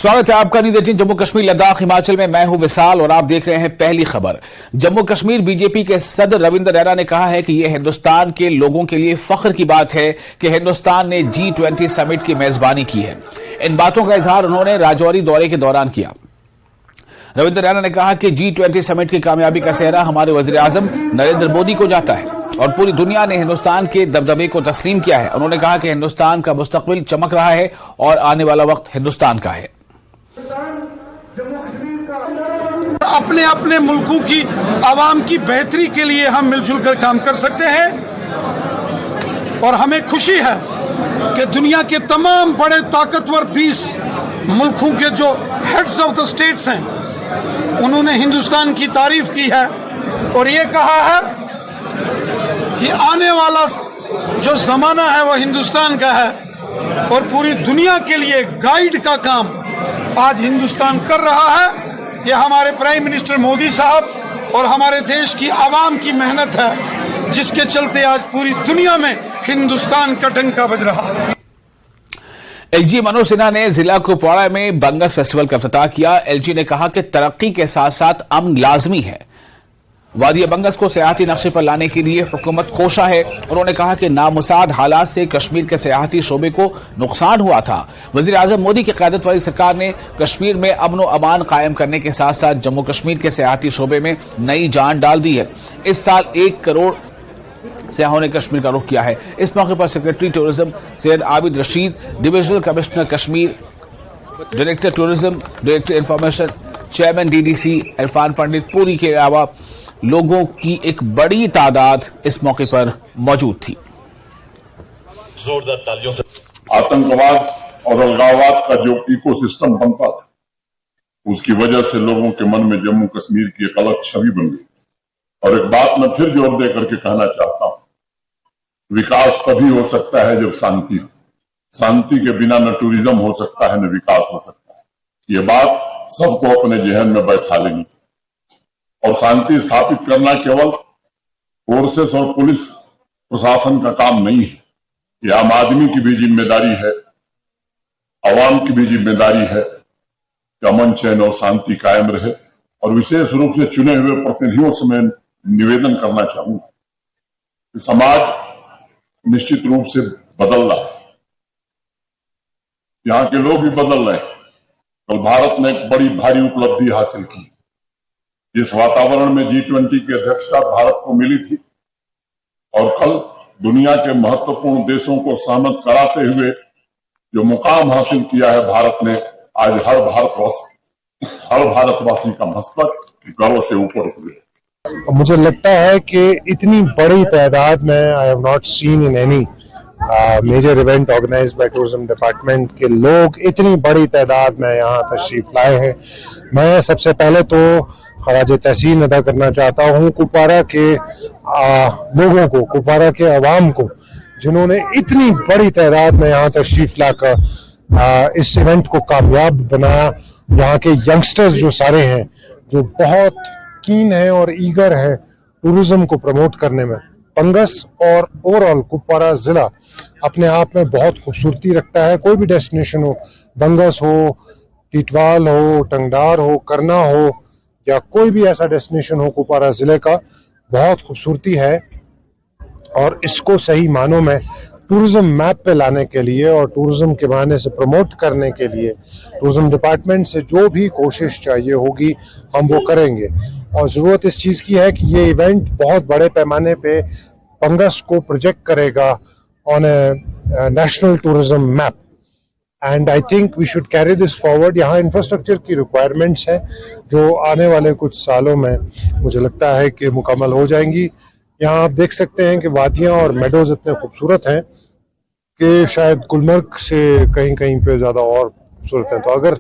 स्वागत है आपका न्यूज 18 जम्मू कश्मीर लद्दाख हिमाचल में। मैं हूं विशाल और आप देख रहे हैं पहली खबर। जम्मू कश्मीर बीजेपी के सदर रविंद्र रैना ने कहा है कि यह हिंदुस्तान के लोगों के लिए फख्र की बात है कि हिंदुस्तान ने G20 समिट की मेजबानी की है। इन बातों का इजहार उन्होंने राजौरी दौरे के दौरान किया। रविंद्र रैना ने कहा कि G20 समिट की कामयाबी का सेहरा हमारे वजीर आजम नरेंद्र मोदी को जाता है और पूरी दुनिया ने हिंदुस्तान के दबदबे को तस्लीम किया है। उन्होंने कहा कि हिंदुस्तान का मुस्तकबिल चमक रहा है और आने वाला वक्त हिंदुस्तान का है। अपने अपने मुल्कों की आवाम की बेहतरी के लिए हम मिलजुल कर काम कर सकते हैं और हमें खुशी है कि दुनिया के तमाम बड़े ताकतवर 20 मुल्कों के जो हेड्स ऑफ द स्टेट्स हैं उन्होंने हिंदुस्तान की तारीफ की है और ये कहा है कि आने वाला जो जमाना है वो हिंदुस्तान का है और पूरी दुनिया के लिए गाइड का काम आज हिंदुस्तान कर रहा है। ये हमारे प्राइम मिनिस्टर मोदी साहब और हमारे देश की आवाम की मेहनत है जिसके चलते आज पूरी दुनिया में हिंदुस्तान का डंका बज रहा है। एलजी मनोज सिन्हा ने जिला कुपवाड़ा में बंगस फेस्टिवल का इफ्तिताह किया। एलजी ने कहा कि तरक्की के साथ साथ अमन लाजमी है। वादी बंगस को सियाहती नक्शे पर लाने के लिए हुकूमत कोशा है। उन्होंने कहा कि नामुसाद हालात से कश्मीर के सियाहती शोबे को नुकसान हुआ था। वजीर आजम मोदी की क़यादत वाली सरकार ने कश्मीर में अमन व अमान कायम करने के साथ साथ जम्मू कश्मीर के सियाहती शोबे में नई जान डाल दी है। इस साल 1 करोड़ सयाहों ने कश्मीर का रुख किया है। इस मौके पर secretary tourism Syed Abid Rashid, divisional commissioner Kashmir, director tourism, director information, chairman DDC Irfan Pandit पूरी के अलावा लोगों की एक बड़ी तादाद इस मौके पर मौजूद थी। जोरदार तालियों से आतंकवाद और अलगाववाद का जो इकोसिस्टम बनता था उसकी वजह से लोगों के मन में जम्मू कश्मीर की एक अलग छवि बन गई। और एक बात मैं फिर जोर दे करके कहना चाहता हूं, विकास तभी हो सकता है जब शांति हो। शांति के बिना न टूरिज्म हो सकता है न विकास हो सकता है। ये बात सबको अपने जहन में बैठा लेनी चाहिए। और शांति स्थापित करना केवल फोर्सेस और पुलिस प्रशासन का काम नहीं है, ये आम आदमी की भी जिम्मेदारी है, आवाम की भी जिम्मेदारी है कि अमन चैन और शांति कायम रहे। और विशेष रूप से चुने हुए प्रतिनिधियों से मैं निवेदन करना चाहूंगा कि समाज निश्चित रूप से बदल रहा है, यहां के लोग भी बदल रहे हैं। कल भारत ने एक बड़ी भारी उपलब्धि हासिल की। जिस वातावरण में G20 की अध्यक्षता भारत को मिली थी और कल दुनिया के महत्वपूर्ण देशों को सहमत कराते हुए जो मुकाम हासिल किया है भारत ने, आज हर भारतवासी का मस्तक गर्व से ऊपर उठ गया। मुझे लगता है कि इतनी बड़ी तादाद में I have not seen in any major event organised by tourism department के लोग इतनी बड़ी तादाद में यहाँ तशरीफ लाए हैं। मैं सबसे पहले तो खराज तहसीन अदा करना चाहता हूँ कुपवाड़ा के लोगों को, कुपवाड़ा के अवाम को, जिन्होंने इतनी बड़ी तादाद में यहाँ तशरीफ लाकर इस इवेंट को कामयाब बनाया। यहाँ के यंगस्टर्स जो सारे हैं जो बहुत कीन है और ईगर है टूरिज्म को प्रमोट करने में। बंगस और ओवरऑल कुपवाड़ा जिला अपने आप में बहुत खूबसूरती रखता है। कोई भी डेस्टिनेशन हो, बंगस हो, टिटवाल हो, टंगडार हो, करना हो या कोई भी ऐसा डेस्टिनेशन हो, कुपवाड़ा जिले का बहुत खूबसूरती है। और इसको सही मानों में टूरिज्म मैप पे लाने के लिए और टूरिज्म के बहाने से प्रमोट करने के लिए टूरिज्म डिपार्टमेंट से जो भी कोशिश चाहिए होगी हम वो करेंगे। और ज़रूरत इस चीज़ की है कि ये इवेंट बहुत बड़े पैमाने पे बंगस को प्रोजेक्ट करेगा on a national tourism map and I think we should carry this forward. यहाँ इंफ्रास्ट्रक्चर की रिक्वायरमेंट्स हैं जो आने वाले कुछ सालों में मुझे लगता है कि मुकम्मल हो जाएंगी। यहाँ आप देख सकते हैं कि वादियाँ और मेडोज इतने खूबसूरत हैं कि शायद गुलमर्ग से कहीं कहीं पे ज़्यादा और खूबसूरत हैं। तो अगर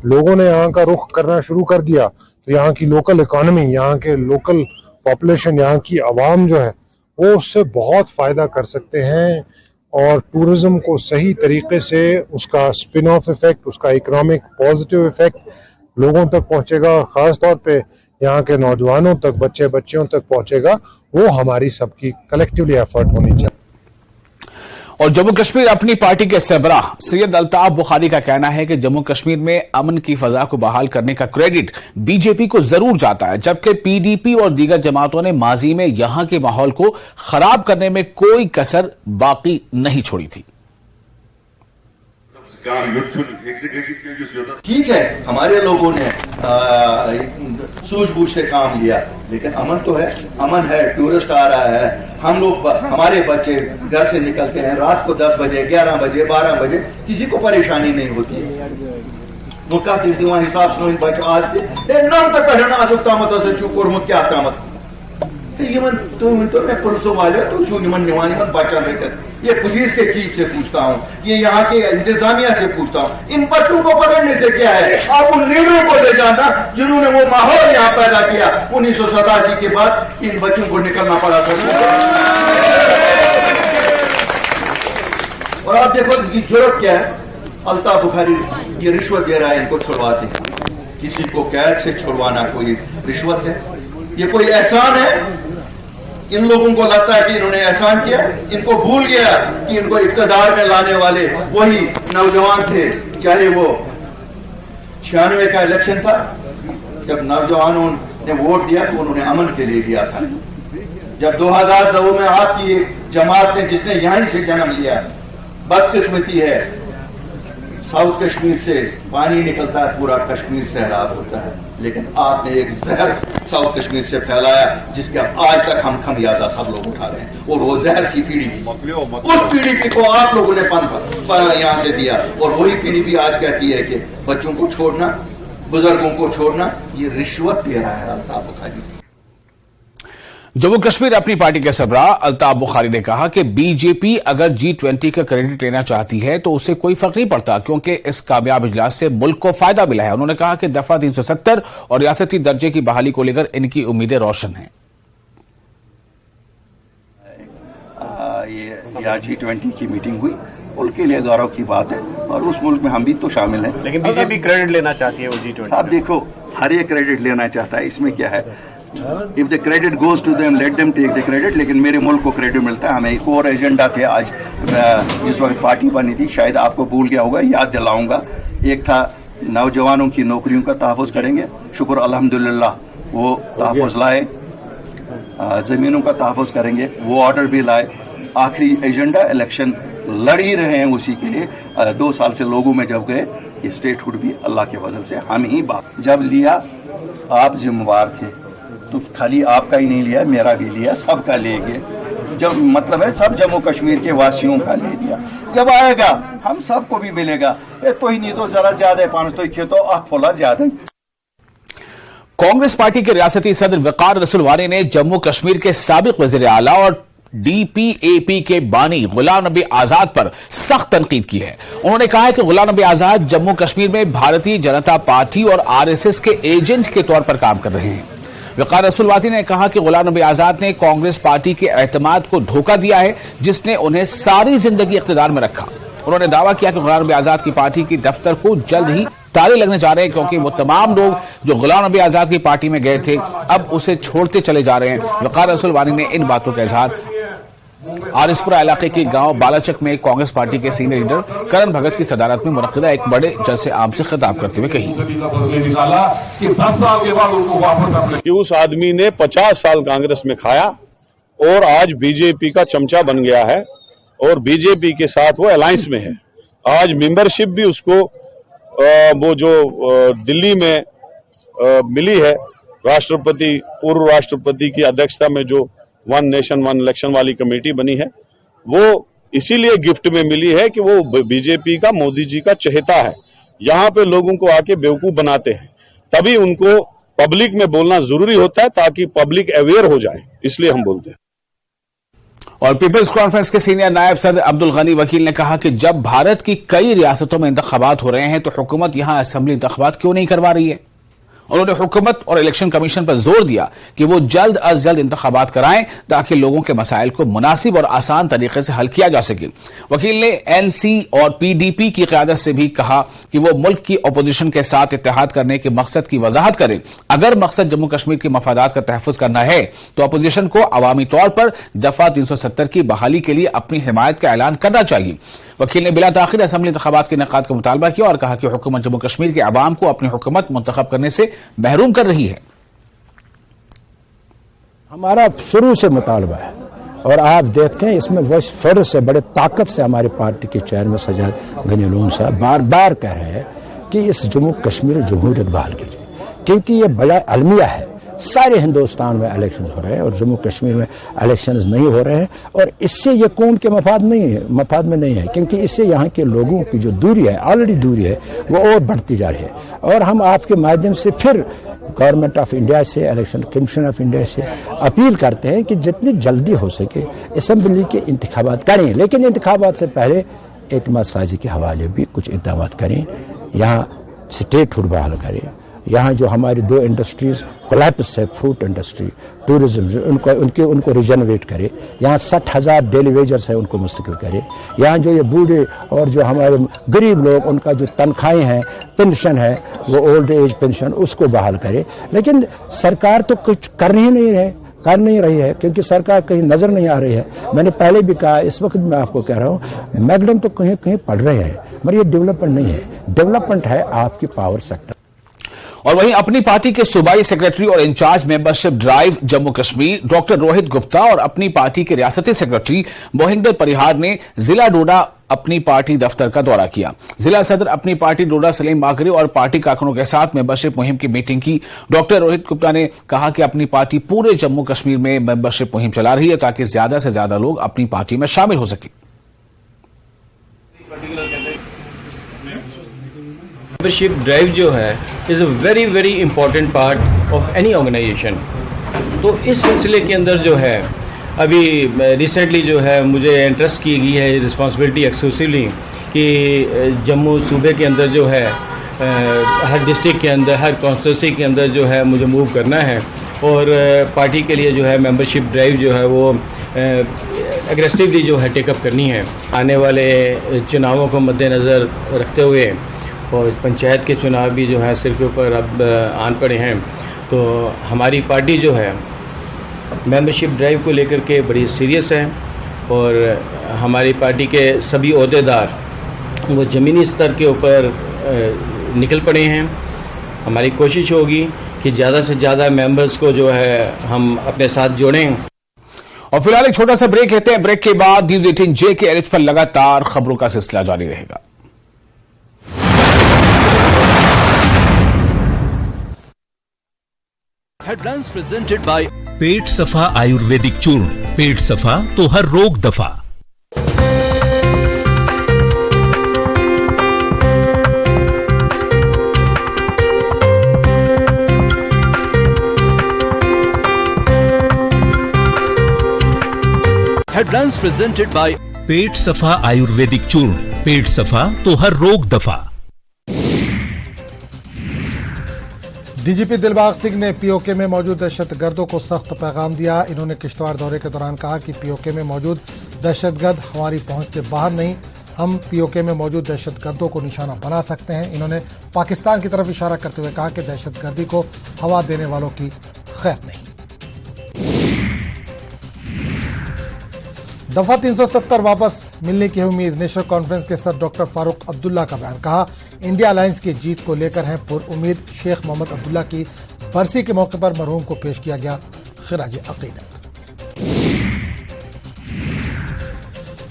लोगों ने यहाँ का रुख करना शुरू कर दिया तो यहाँ की लोकल इकॉनमी, यहाँ के लोकल पॉपुलेशन, यहाँ की आवाम जो है वो उससे बहुत फ़ायदा कर सकते हैं और टूरिज्म को सही तरीके से उसका स्पिन ऑफ इफेक्ट, उसका इकोनॉमिक पॉजिटिव इफेक्ट लोगों तक पहुँचेगा। ख़ास तौर पे यहाँ के नौजवानों तक, बच्चे बच्चियों तक पहुँचेगा। वो हमारी सबकी कलेक्टिवली एफर्ट होनी चाहिए। और जम्मू कश्मीर अपनी पार्टी के सरबराह सैयद अल्ताफ बुखारी का कहना है कि जम्मू कश्मीर में अमन की फजा को बहाल करने का क्रेडिट बीजेपी को जरूर जाता है, जबकि पीडीपी और दीगर जमातों ने माजी में यहां के माहौल को खराब करने में कोई कसर बाकी नहीं छोड़ी थी। ठीक है, हमारे लोगों ने सूझबूझ से काम लिया, लेकिन अमन तो है, अमन है, टूरिस्ट आ रहा है, हम लोग, हमारे बच्चे घर से निकलते हैं रात को 10 बजे 11 बजे 12 बजे, किसी को परेशानी नहीं होती है। मुल्का हिसाब से बच्चे आज तक क्या तामत मैं पुलिसों वाले बचा ये पुलिस के चीफ से पूछता हूँ, ये यहाँ के इंतजामिया से पूछता हूँ, इन बच्चों को पकड़ने से क्या है? आप उन लीडरों को ले जाना जिन्होंने वो माहौल यहाँ पैदा किया 1987 के बाद, इन बच्चों को निकलना पड़ा सर। और आप देखो इनकी जरूरत क्या है? अल्ताफ बुखारी ये रिश्वत दे रहा है, इनको छुड़वाते। किसी को कैद से छुड़वाना कोई रिश्वत है? ये कोई एहसान है? इन लोगों को लगता है कि इन्होंने एहसान किया, इनको भूल गया कि इनको इख्तिदार में लाने वाले वही नौजवान थे। चाहे वो 96 का इलेक्शन था, जब नौजवानों ने वोट दिया तो उन्होंने अमन के लिए दिया था। जब 2002 में आपकी एक जमात ने जिसने यहीं से जन्म लिया, बदकिस्मती है, साउथ कश्मीर से पानी निकलता है, पूरा कश्मीर सैलाब होता है, लेकिन आपने एक जहर साउथ कश्मीर से फैलाया जिसका आज तक हम खमियाजा सब लोग उठा रहे हैं। और वो जहर थी पीडीपी, उस पीडीपी को आप लोगों ने यहाँ से दिया, और वही पीडीपी आज कहती है कि बच्चों को छोड़ना, बुजुर्गों को छोड़ना, ये रिश्वत दे रहा है अल्ताफ बुखारी। जम्मू कश्मीर अपनी पार्टी के सरबराह अल्ताफ बुखारी ने कहा कि बीजेपी अगर G20 का क्रेडिट लेना चाहती है तो उससे कोई फर्क नहीं पड़ता, क्योंकि इस कामयाब इजलास से मुल्क को फायदा मिला है। उन्होंने कहा कि दफा 370 और रियासती दर्जे की बहाली को लेकर इनकी उम्मीदें रोशन हैं। ये G20 की मीटिंग हुई, मुल्क के लिए गौरव की बात है, और उस मुल्क में हम भी तो शामिल हैं। लेकिन बीजेपी क्रेडिट लेना चाहती है वो G20। आप देखो, हर एक क्रेडिट लेना चाहता है, इसमें क्या है? If the credit goes to them, let them take the credit. लेकिन मेरे मुल्क को क्रेडिट मिलता है। हमें एक और एजेंडा थे आज, जिस वक्त पार्टी बनी थी, शायद आपको भूल गया होगा, याद दिलाऊंगा। एक था नौजवानों की नौकरियों का तहफ़्फ़ुज़ करेंगे, शुक्र अल्हम्दुलिल्लाह वो तहफ़्फ़ुज़ लाए। ज़मीनों का तहफ़्फ़ुज़ करेंगे, वो ऑर्डर भी लाए। आखिरी एजेंडा इलेक्शन लड़ ही रहे हैं उसी के लिए। 2 साल से लोगों में जब गए, ये स्टेटहुड भी अल्लाह के फजल से हम ही बात जब लिया, आप जिम्मेवार थे, तो खाली आपका ही नहीं लिया, मेरा भी लिया, सबका ले गए। जब मतलब है सब जम्मू कश्मीर के वासियों का ले लिया। जब आएगा हम सबको भी मिलेगा। तो ही नहीं तो जरा ज्यादा 500 खेतो फुला ज्यादा। कांग्रेस पार्टी के रियासती सदर वकार रसूल वानी ने जम्मू कश्मीर के साबिक वजीर आला और DPAP के बानी गुलाम नबी आजाद पर सख्त तनकीद की है। उन्होंने कहा है कि गुलाम नबी आजाद जम्मू कश्मीर में भारतीय जनता पार्टी और RSS के एजेंट के तौर पर काम कर रहे हैं। वकार रसूल वानी ने कहा कि गुलाम नबी आजाद ने कांग्रेस पार्टी के एतमाद को धोखा दिया है, जिसने उन्हें सारी जिंदगी इख्तिदार में रखा। उन्होंने दावा किया कि गुलाम नबी आजाद की पार्टी की दफ्तर को जल्द ही ताले लगने जा रहे हैं, क्योंकि वो तमाम लोग जो गुलाम नबी आजाद की पार्टी में गए थे अब उसे छोड़ते चले जा रहे हैं। वकार रसूल वानी ने इन बातों का इजहार आरिसपुरा इलाके के गांव बालाचक में कांग्रेस पार्टी के सीनियर लीडर करण भगत की सदारत में मुनक्किदा एक बड़े जलसे आम से खिताब करते हुए कही कि उस आदमी ने 50 साल कांग्रेस में खाया और आज बीजेपी का चमचा बन गया है और बीजेपी के साथ वो अलायंस में है। आज मेंबरशिप भी उसको वो जो दिल्ली में मिली है, राष्ट्रपति पूर्व राष्ट्रपति की अध्यक्षता में जो 1 नेशन 1 इलेक्शन वाली कमेटी बनी है, वो इसीलिए गिफ्ट में मिली है कि वो बीजेपी का, मोदी जी का चहेता है। यहाँ पे लोगों को आके बेवकूफ बनाते हैं, तभी उनको पब्लिक में बोलना जरूरी होता है ताकि पब्लिक अवेयर हो जाए, इसलिए हम बोलते हैं। और पीपल्स कॉन्फ्रेंस के सीनियर नायब सदर अब्दुल गनी वकील ने कहा कि जब भारत की कई रियासतों में इंतखाबात हो रहे हैं तो हुकूमत यहां असेंबली इंतखाबात क्यों नहीं करवा रही है। उन्होंने हुकूमत और इलेक्शन कमीशन पर जोर दिया कि वो जल्द अज जल्द इंतखाबात कराएं ताकि लोगों के मसाइल को मुनासिब और आसान तरीके से हल किया जा सके। वकील ने एनसी और पीडीपी की क़यादत से भी कहा कि वो मुल्क की अपोजिशन के साथ इत्तेहाद करने के मकसद की वजाहत करें। अगर मकसद जम्मू कश्मीर के मफादात का तहफ़्फ़ुज़ करना है तो अपोजिशन को अवामी तौर पर दफा 370 की बहाली के लिए अपनी हिमायत का ऐलान करना चाहिए। वकील ने बिला ताखिर असम्बली इंतखाबात के इनेकाद का मुतालबा किया और कहा कि हुकूमत जम्मू कश्मीर के अवाम को अपनी हुकूमत मुंतखब करने से महरूम कर रही है। हमारा शुरू से मुतालबा है और आप देखते हैं इसमें वो फर्ज से बड़े ताकत से हमारी पार्टी के चेयरमैन सज्जाद गनी लोन साहब बार बार कह रहे हैं कि इस जम्मू कश्मीर जमहूरियत बहाल कीजिए, क्योंकि ये बड़ा अलमिया है। सारे हिंदुस्तान में इलेक्शन हो रहे हैं और जम्मू कश्मीर में इलेक्शन नहीं हो रहे हैं और इससे ये कौन के मफाद में नहीं है, क्योंकि इससे यहाँ के लोगों की जो दूरी है, ऑलरेडी दूरी है, वो और बढ़ती जा रही है। और हम आपके माध्यम से फिर गवर्नमेंट ऑफ इंडिया से, इलेक्शन कमीशन ऑफ इंडिया से अपील करते हैं कि जितनी जल्दी हो सके असम्बली के इंतखाबात करें, लेकिन इंतखाबात से पहले एतमाद साजी के हवाले भी कुछ इक़दाम करें। यहाँ स्टेटहुड बहाल करें। यहाँ जो हमारी 2 इंडस्ट्रीज कोलैप्स है, फ्रूट इंडस्ट्री, टूरिज्म, उनको रिजनरेट करे। यहाँ 60,000 डेली वेजर्स है, उनको मुस्तकिल करे। यहाँ जो ये बूढ़े और जो हमारे गरीब लोग, उनका जो तनख्वाहें हैं, पेंशन है, वो ओल्ड एज पेंशन, उसको बहाल करे। लेकिन सरकार तो कुछ कर नहीं रही है, क्योंकि सरकार कहीं नजर नहीं आ रही है। मैंने पहले भी कहा, इस वक्त मैं आपको कह रहा हूँ, मैगडम तो कहीं कहीं पढ़ रहे हैं, मगर ये डेवलपमेंट नहीं है। डेवलपमेंट है आपकी पावर सेक्टर। और वहीं अपनी पार्टी के सूबाई सेक्रेटरी और incharge membership drive Jammu Kashmir doctor Rohit Gupta और अपनी पार्टी के रियासती सेक्रेटरी मोहिंदर परिहार ने जिला डोडा अपनी पार्टी दफ्तर का दौरा किया। जिला सदर अपनी पार्टी डोडा सलीम मागरी और पार्टी कारकुनों के साथ मेंबरशिप मुहिम की मीटिंग की। डॉक्टर रोहित गुप्ता ने कहा कि अपनी पार्टी पूरे जम्मू कश्मीर में मेंबरशिप मुहिम चला रही है ताकि ज्यादा से ज्यादा लोग अपनी पार्टी में शामिल हो सके। मेंबरशिप ड्राइव जो है is a very very important part of any organisation. तो इस सिलसिले के अंदर जो है अभी रिसेंटली जो है मुझे इंटरेस्ट की गई है रिस्पांसिबिलिटी एक्सक्लूसिवली कि जम्मू सूबे के अंदर जो है हर डिस्ट्रिक्ट के अंदर, हर कॉन्स्टिट्यूंसी के अंदर जो है मुझे मूव करना है और पार्टी के लिए जो है मेंबरशिप ड्राइव जो है वो एग्रेसिवली जो है टेकअप करनी है। आने वाले चुनावों को मद्देनज़र रखते हुए और पंचायत के चुनाव भी जो है सिर के ऊपर अब आन पड़े हैं, तो हमारी पार्टी जो है मेंबरशिप ड्राइव को लेकर के बड़ी सीरियस है और हमारी पार्टी के सभी ओहदेदार वो ज़मीनी स्तर के ऊपर निकल पड़े हैं। हमारी कोशिश होगी कि ज़्यादा से ज़्यादा मेंबर्स को जो है हम अपने साथ जोड़ें। और फिलहाल एक छोटा सा ब्रेक लेते हैं। ब्रेक के बाद न्यूज़ 18J के एच पर लगातार खबरों का सिलसिला जारी रहेगा। हेडलाइंस प्रेजेंटेड बाय पेट सफा आयुर्वेदिक चूर्ण। पेट सफा तो हर रोग दफा। हेडलाइंस प्रेजेंटेड बाय पेट सफा आयुर्वेदिक चूर्ण। पेट सफा तो हर रोग दफा। डीजीपी दिलबाग सिंह ने पीओके में मौजूद दहशतगर्दों को सख्त पैगाम दिया। इन्होंने किश्तवाड़ दौरे के दौरान कहा कि पीओके में मौजूद दहशतगर्द हमारी पहुंच से बाहर नहीं, हम पीओके में मौजूद दहशतगर्दों को निशाना बना सकते हैं। इन्होंने पाकिस्तान की तरफ इशारा करते हुए कहा कि दहशतगर्दी को हवा देने वालों की खैर नहीं। दफा 370 वापस मिलने की उम्मीद, नेशनल कॉन्फ्रेंस के सदर डॉक्टर फारूक अब्दुल्ला का बयान। कहा इंडिया अलायंस की जीत को लेकर हैं पुरउम्मीद। शेख मोहम्मद अब्दुल्ला की बरसी के मौके पर मरहूम को पेश किया गया खिराज अकीदत।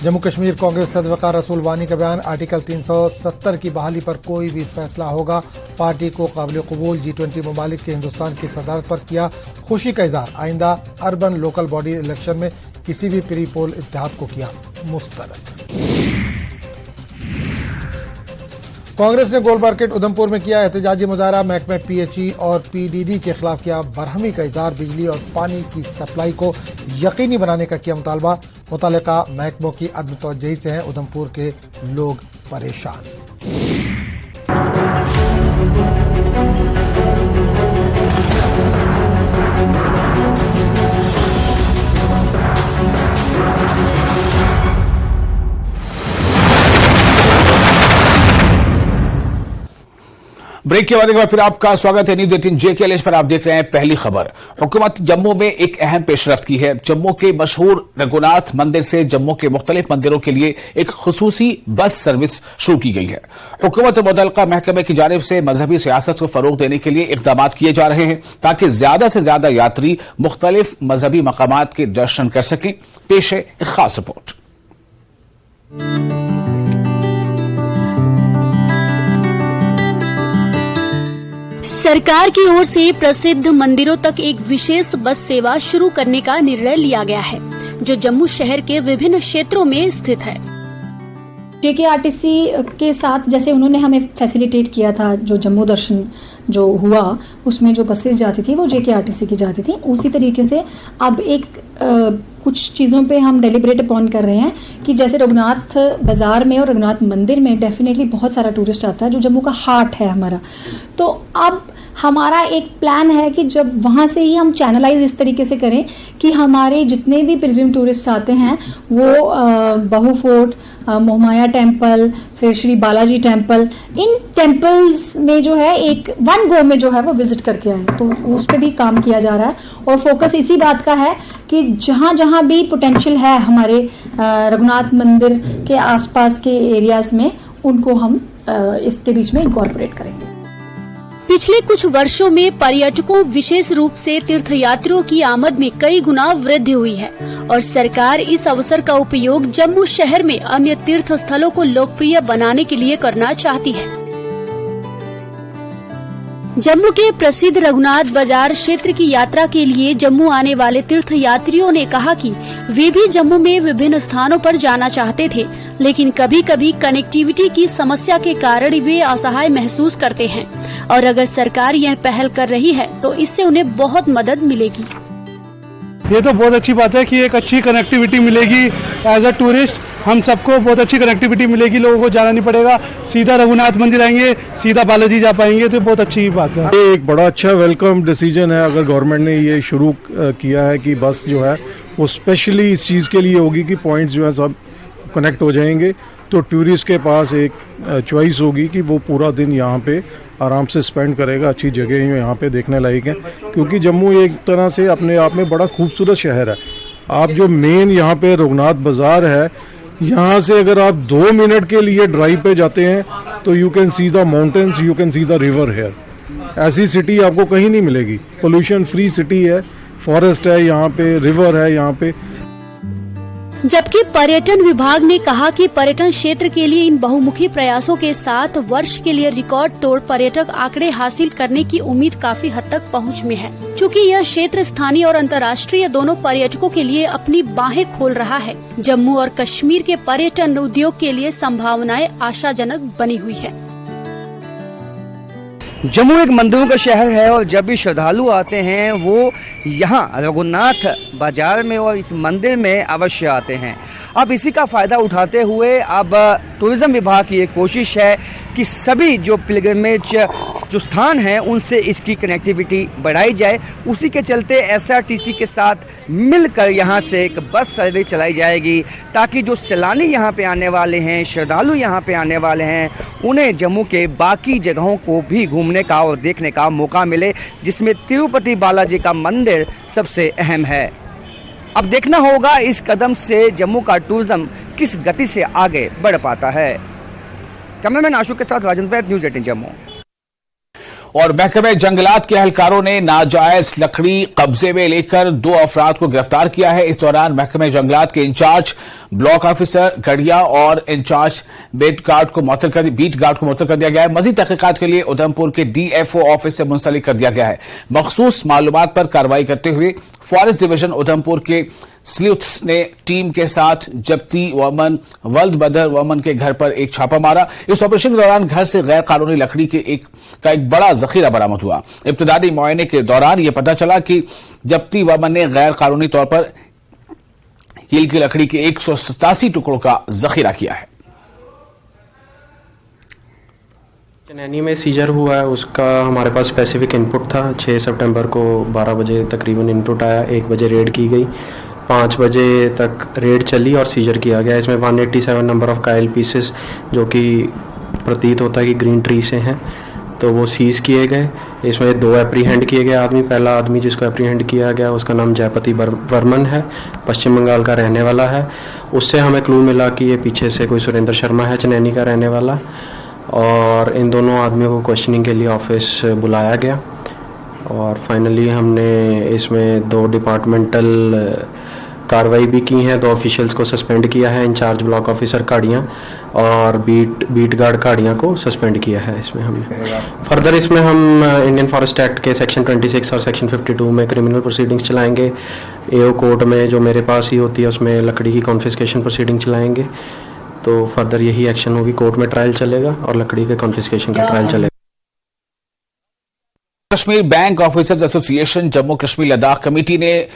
जम्मू कश्मीर कांग्रेस सदर वकार रसूल वानी का बयान, आर्टिकल 370 की बहाली पर कोई भी फैसला होगा, पार्टी को काबिल कबूल। G20 ममालिक के हिंदुस्तान की सदारत पर किया खुशी का इजहार। आइंदा अर्बन लोकल बॉडी इलेक्शन में किसी भी प्री पोल इत्तेहाद को किया मुस्तरद। कांग्रेस ने गोल मार्केट उधमपुर में किया एहतजाजी मुजाहरा। महकमे PHE और PDD के खिलाफ किया बरहमी का इजहार। बिजली और पानी की सप्लाई को यकीनी बनाने का किया मुतालबा। मुतल्लिका महकमों की अदम तवज्जुही से हैं उधमपुर के लोग परेशान। ब्रेक के बाद एक बार फिर आपका स्वागत है न्यूज़ 18 JKLH पर। आप देख रहे हैं पहली खबर। हुकूमत जम्मू में एक अहम पेशरफ्त की है। जम्मू के मशहूर रघुनाथ मंदिर से जम्मू के मुख्तलिफ मंदिरों के लिए एक खुसूसी बस सर्विस शुरू की गई है। हुकूमत मुतल्लिका महकमे की जानिब से मजहबी सियासत को फरोग देने के लिए इकदाम किए जा रहे हैं ताकि ज्यादा से ज्यादा यात्री मुख्तलिफ मजहबी मकामात के दर्शन कर सकें। पेश है एक खास रिपोर्ट। सरकार की ओर से प्रसिद्ध मंदिरों तक एक विशेष बस सेवा शुरू करने का निर्णय लिया गया है, जो जम्मू शहर के विभिन्न क्षेत्रों में स्थित है। JKRTC के साथ जैसे उन्होंने हमें फैसिलिटेट किया था, जो जम्मू दर्शन जो हुआ उसमें जो बसेस जाती थी वो JKRTC की जाती थी, उसी तरीके से अब एक कुछ चीज़ों पे हम डेलिब्रेट अपॉन कर रहे हैं कि जैसे रघुनाथ बाजार में और रघुनाथ मंदिर में डेफिनेटली बहुत सारा टूरिस्ट आता है, जो जम्मू का हार्ट है हमारा। तो अब हमारा एक प्लान है कि जब वहाँ से ही हम चैनलाइज इस तरीके से करें कि हमारे जितने भी पिलग्रिम टूरिस्ट आते हैं वो बहू फोर्ट, मोहमाया टेम्पल, फिर Shri Balaji temple, in temples में जो है एक वन गो में जो है वो विजिट करके आए। तो उस पर भी काम किया जा रहा है और फोकस इसी बात का है कि जहाँ जहाँ भी पोटेंशियल है हमारे रघुनाथ मंदिर के आसपास के एरियाज में, उनको हम इसके बीच में इनकॉर्पोरेट करेंगे। पिछले कुछ वर्षों में पर्यटकों विशेष रूप से तीर्थयात्रियों की आमद में कई गुना वृद्धि हुई है और सरकार इस अवसर का उपयोग जम्मू शहर में अन्य तीर्थ स्थलों को लोकप्रिय बनाने के लिए करना चाहती है। जम्मू के प्रसिद्ध रघुनाथ बाजार क्षेत्र की यात्रा के लिए जम्मू आने वाले तीर्थयात्रियों ने कहा कि वे भी जम्मू में विभिन्न स्थानों पर जाना चाहते थे, लेकिन कभी कभी कनेक्टिविटी की समस्या के कारण वे असहाय महसूस करते हैं और अगर सरकार यह पहल कर रही है तो इससे उन्हें बहुत मदद मिलेगी। ये तो बहुत अच्छी बात है कि एक अच्छी कनेक्टिविटी मिलेगी। एज अ टूरिस्ट हम सबको बहुत अच्छी कनेक्टिविटी मिलेगी, लोगों को जाना नहीं पड़ेगा, सीधा रघुनाथ मंदिर आएंगे, सीधा बालाजी जा पाएंगे, तो बहुत अच्छी बात है। ये एक बड़ा अच्छा वेलकम डिसीजन है अगर गवर्नमेंट ने ये शुरू किया है कि बस जो है वो स्पेशली इस चीज़ के लिए होगी कि पॉइंट्स जो है सब कनेक्ट हो जाएंगे, तो टूरिस्ट के पास एक चॉइस होगी कि वो पूरा दिन यहाँ पे आराम से स्पेंड करेगा। अच्छी जगह यहाँ पे देखने लायक है, क्योंकि जम्मू एक तरह से अपने आप में बड़ा खूबसूरत शहर है। आप जो मेन यहाँ पे रघुनाथ बाजार है, यहाँ से अगर आप 2 मिनट के लिए ड्राइव पे जाते हैं तो you can see the mountains, you can see the river here. ऐसी सिटी आपको कहीं नहीं मिलेगी। पोल्यूशन फ्री सिटी है, फॉरेस्ट है यहाँ पे, रिवर है यहाँ पे। जबकि पर्यटन विभाग ने कहा कि पर्यटन क्षेत्र के लिए इन बहुमुखी प्रयासों के साथ वर्ष के लिए रिकॉर्ड तोड़ पर्यटक आंकड़े हासिल करने की उम्मीद काफी हद तक पहुंच में है, क्योंकि यह क्षेत्र स्थानीय और अंतर्राष्ट्रीय दोनों पर्यटकों के लिए अपनी बाहें खोल रहा है। जम्मू और कश्मीर के पर्यटन उद्योग के लिए संभावनाएं आशाजनक बनी हुई है। जम्मू एक मंदिरों का शहर है और जब भी श्रद्धालु आते हैं वो यहाँ रघुनाथ बाजार में और इस मंदिर में अवश्य आते हैं। अब इसी का फ़ायदा उठाते हुए अब टूरिज़्म विभाग की एक कोशिश है कि सभी जो पिलग्रिमेज जो स्थान हैं उनसे इसकी कनेक्टिविटी बढ़ाई जाए। उसी के चलते SRTC के साथ मिलकर यहाँ से एक बस सर्विस चलाई जाएगी ताकि जो सैलानी यहाँ पे आने वाले हैं, श्रद्धालु यहाँ पे आने वाले हैं, उन्हें जम्मू के बाकी जगहों को भी घूमने का और देखने का मौका मिले, जिसमें तिरुपति बालाजी का मंदिर सबसे अहम है। अब देखना होगा इस कदम से जम्मू का टूरिज्म किस गति से आगे बढ़ पाता है। कैमरामैन आशुक के साथ राजेंद्र वैद, न्यूज़ 18 जम्मू। और महकमे जंगलात के एहलकारों ने नाजायज लकड़ी कब्जे में लेकर 2 अफराद को गिरफ्तार किया है। इस दौरान महकमे जंगलात के इंचार्ज ब्लॉक ऑफिसर गढ़िया और इंचार्ज बीट गार्ड को मुअत्तल कर दिया गया है। मजीद तहकीकात के लिए उधमपुर के DFO ऑफिस से मुंसलिक कर दिया गया है। मखसूस मालूमात पर कार्रवाई करते हुए फॉरेस्ट डिवीजन उधमपुर के स्लूथ्स ने टीम के साथ जब्ती वमन वल्द बदर वमन के घर पर एक छापा मारा। इस ऑपरेशन के दौरान घर से गैर कानूनी लकड़ी के एक बड़ा जखीरा बरामद हुआ। इब्तदाई मुआयने के दौरान यह पता चला कि जब्ती वमन ने गैर कानूनी तौर पर कील की लकड़ी के 187 टुकड़ों का जखीरा किया है। चनैनी में सीजर हुआ है, उसका हमारे पास स्पेसिफिक इनपुट था। 6 सितंबर को 12 बजे तकरीबन इनपुट आया, 1 बजे रेड की गई, 5 बजे तक रेड चली और सीजर किया गया। इसमें 187 नंबर ऑफ कायल पीसेस जो कि प्रतीत होता है कि ग्रीन ट्री से हैं, तो वो सीज़ किए गए। इसमें 2 एप्रीहेंड किए गए आदमी। पहला आदमी जिसको एप्रीहेंड किया गया उसका नाम जयपति वर्मन है, पश्चिम बंगाल का रहने वाला है। उससे हमें क्लू मिला कि ये पीछे से कोई सुरेंद्र शर्मा है, चनैनी का रहने वाला, और इन दोनों आदमियों को क्वेश्चनिंग के लिए ऑफिस बुलाया गया। और फाइनली हमने इसमें 2 डिपार्टमेंटल कार्रवाई भी की है। 2 ऑफिशियल्स को सस्पेंड किया है, इंचार्ज ब्लॉक ऑफिसर काड़ियाँ और बीट गार्ड काड़ियाँ को सस्पेंड किया है इसमें हमने। फर्दर इसमें हम इंडियन फॉरेस्ट एक्ट के सेक्शन 26 और सेक्शन 52 में क्रिमिनल प्रोसीडिंग्स चलाएंगे। एओ कोर्ट में जो मेरे पास ही होती है उसमें लकड़ी की कॉन्फिस्केशन प्रोसीडिंग चलाएंगे। तो फर्दर यही एक्शन होगी, कोर्ट में ट्रायल चलेगा और लकड़ी के कॉन्फिस्केशन का ट्रायल चलेगा। Kashmir bank officers association Jammu Kashmir Ladakh committee ने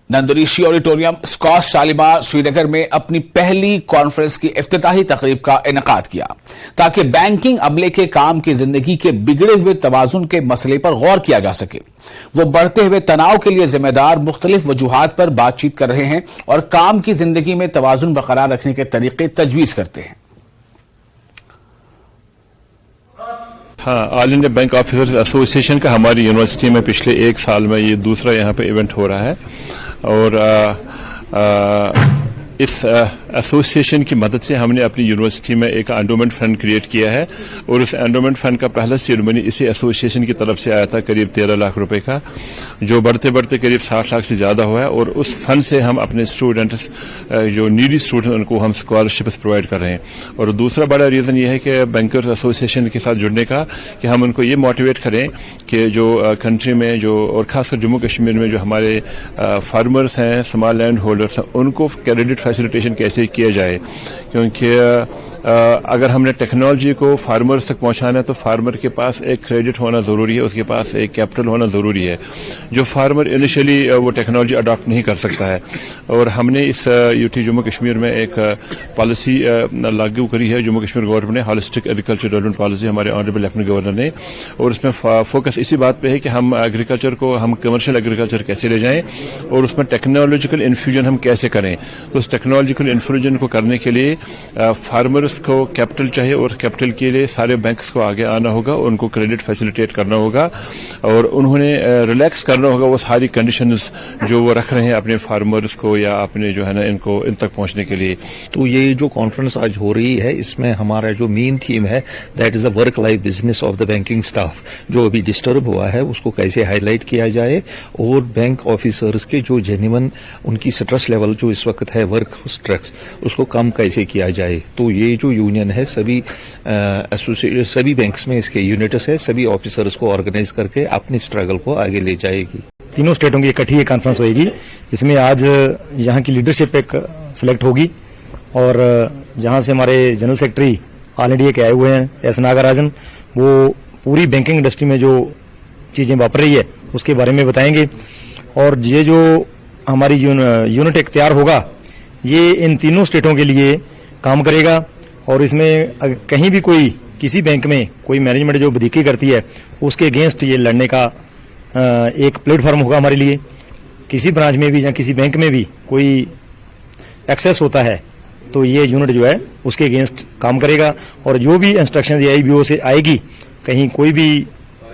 नंदुरिशी ऑडिटोरियम स्कॉच शालीमार श्रीनगर में अपनी पहली कॉन्फ्रेंस की इफ्तिताही तकरीब का इनेकाद किया ताकि बैंकिंग अमले के काम की जिंदगी के बिगड़े हुए तवाजुन के मसले पर गौर किया जा सके। वो बढ़ते हुए तनाव के लिए जिम्मेदार मुख्तलिफ वजूहात पर बातचीत कर रहे हैं और काम की जिंदगी में तवाजुन बरकरार रखने के तरीके तजवीज करते हैं। हाँ, all India bank officers association का हमारी यूनिवर्सिटी में पिछले 1 साल में ये दूसरा यहाँ पे इवेंट हो रहा है और इस एसोसिएशन की मदद से हमने अपनी यूनिवर्सिटी में एक एंडोमेंट फंड क्रिएट किया है और उस एंडोमेंट फंड का पहला सेरेमनी इसी एसोसिएशन की तरफ से आया था, करीब 13 लाख रुपए का, जो बढ़ते बढ़ते करीब 60 लाख से ज्यादा हुआ है। और उस फंड से हम अपने स्टूडेंट्स, जो नीडी स्टूडेंट्स, उनको हम स्कॉलरशिप्स प्रोवाइड कर रहे हैं। और दूसरा बड़ा रीजन ये है कि बैंकर्स एसोसिएशन के साथ जुड़ने का, कि हम उनको ये मोटिवेट करें कि जो कंट्री में जो, और खासकर जम्मू कश्मीर में जो हमारे फार्मर्स हैं, स्मॉल लैंड होल्डर्स हैं, उनको क्रेडिट फैसिलिटेशन कैसे किया जाए। क्योंकि अगर हमने टेक्नोलॉजी को फार्मर्स तक पहुंचाना है तो फार्मर के पास एक क्रेडिट होना जरूरी है, उसके पास एक कैपिटल होना जरूरी है, जो फार्मर इनिशियली वो टेक्नोलॉजी अडॉप्ट नहीं कर सकता है। और हमने इस यूटी जम्मू कश्मीर में एक पॉलिसी लागू करी है, जम्मू कश्मीर गवर्नमेंट ने, हॉलिस्टिक एग्रीकल्चर डेवलपमेंट पॉलिसी, हमारे ऑनरेबल लेफ्टिनेंट गवर्नर ने। और उसमें फोकस इसी बात पे है कि हम एग्रीकल्चर को, हम कमर्शियल एग्रीकल्चर कैसे ले जाएं और उसमें टेक्नोलॉजिकल इन्फ्यूजन हम कैसे करें। तो उस टेक्नोलॉजिकल इन्फ्यूजन को करने के लिए फार्मर्स को कैपिटल चाहिए और कैपिटल के लिए सारे बैंक्स को आगे आना होगा, उनको क्रेडिट फैसिलिटेट करना होगा और उन्होंने रिलैक्स करना होगा वो सारी कंडीशंस जो वो रख रहे हैं अपने फार्मर्स को या अपने जो है ना इनको इन तक पहुंचने के लिए। तो ये जो कॉन्फ्रेंस आज हो रही है, इसमें हमारा जो मेन थीम है that is the work life business of the banking staff, जो अभी डिस्टर्ब हुआ है उसको कैसे हाईलाइट किया जाए और बैंक ऑफिसर्स के जो जेन्युइन उनकी स्ट्रेस लेवल जो इस वक्त है, वर्क स्ट्रेस, उसको कम कैसे किया जाए। तो ये जो यूनियन है, सभी बैंक्स में इसके यूनिट्स है, सभी ऑफिसर्स को ऑर्गेनाइज करके अपनी स्ट्रगल को आगे ले जाएगी। तीनों स्टेटों की इकट्ठी ये कॉन्फ्रेंस होगी। इसमें आज यहाँ की लीडरशिप एक सिलेक्ट होगी और जहाँ से हमारे जनरल सेक्रेटरी ऑल इंडिया के आए हुए हैं एस नागराजन, वो पूरी बैंकिंग इंडस्ट्री में जो चीजें वापर रही है उसके बारे में बताएंगे। और ये जो हमारी यूनिट इख्तियार होगा, ये इन तीनों स्टेटों के लिए काम करेगा। और इसमें कहीं भी कोई, किसी बैंक में कोई मैनेजमेंट जो बदीकी करती है, उसके अगेंस्ट ये लड़ने का एक प्लेटफॉर्म होगा हमारे लिए। किसी ब्रांच में भी या किसी बैंक में भी कोई एक्सेस होता है तो ये यूनिट जो है उसके अगेंस्ट काम करेगा। और जो भी इंस्ट्रक्शन AIBO से आएगी, कहीं कोई भी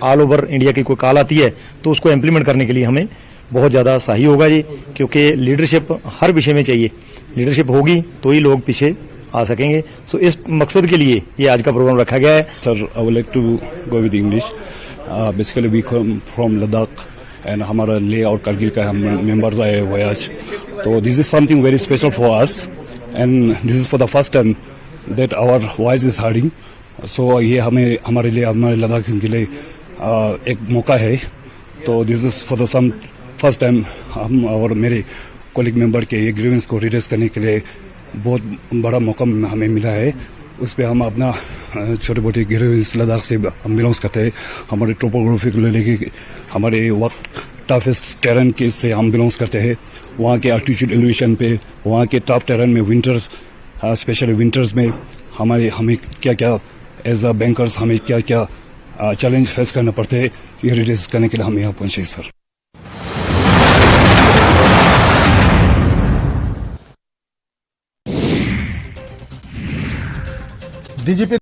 ऑल ओवर इंडिया की कोई कॉल आती है तो उसको इम्प्लीमेंट करने के लिए हमें बहुत ज्यादा सही होगा जी, क्योंकि लीडरशिप हर विषय में चाहिए। लीडरशिप होगी तो ही लोग पीछे आ सकेंगे। सो इस मकसद के लिए ये आज का प्रोग्राम रखा गया है। Sir, I would like to go with English. Basically we come from Ladakh and हमारा ले और कारगिल का हम मेंबर्स आए हुए आज। तो this is something very special for us and this is for the first time that our voice is herding. So ये हमें, हमारे लिए, हमारे लद्दाख के लिए एक मौका है। तो this is for the first time हम और मेरे कॉलीग मेंबर के ये ग्रीवेंस को रिड्रेस करने के लिए बहुत बड़ा मौका हमें मिला है। उस पर हम अपना छोटे मोटे ग्रीवेंस लद्दाख से हम बिलोंग्स करते हैं। हमारे टोपोग्राफी को लेके हमारे वक्त टफेस्ट टेरेन के से हम बिलोंग्स करते हैं। वहाँ के अल्टीट्यूड एलिवेशन पे, वहाँ के टफ टेरेन में विंटर्स, स्पेशली विंटर्स में हमें क्या क्या एज अ बैंकर्स हमें क्या क्या चैलेंज फेस करना पड़ते हैं, ये रिड्रेस करने के लिए हम यहाँ पहुँचे सर। डीजीपी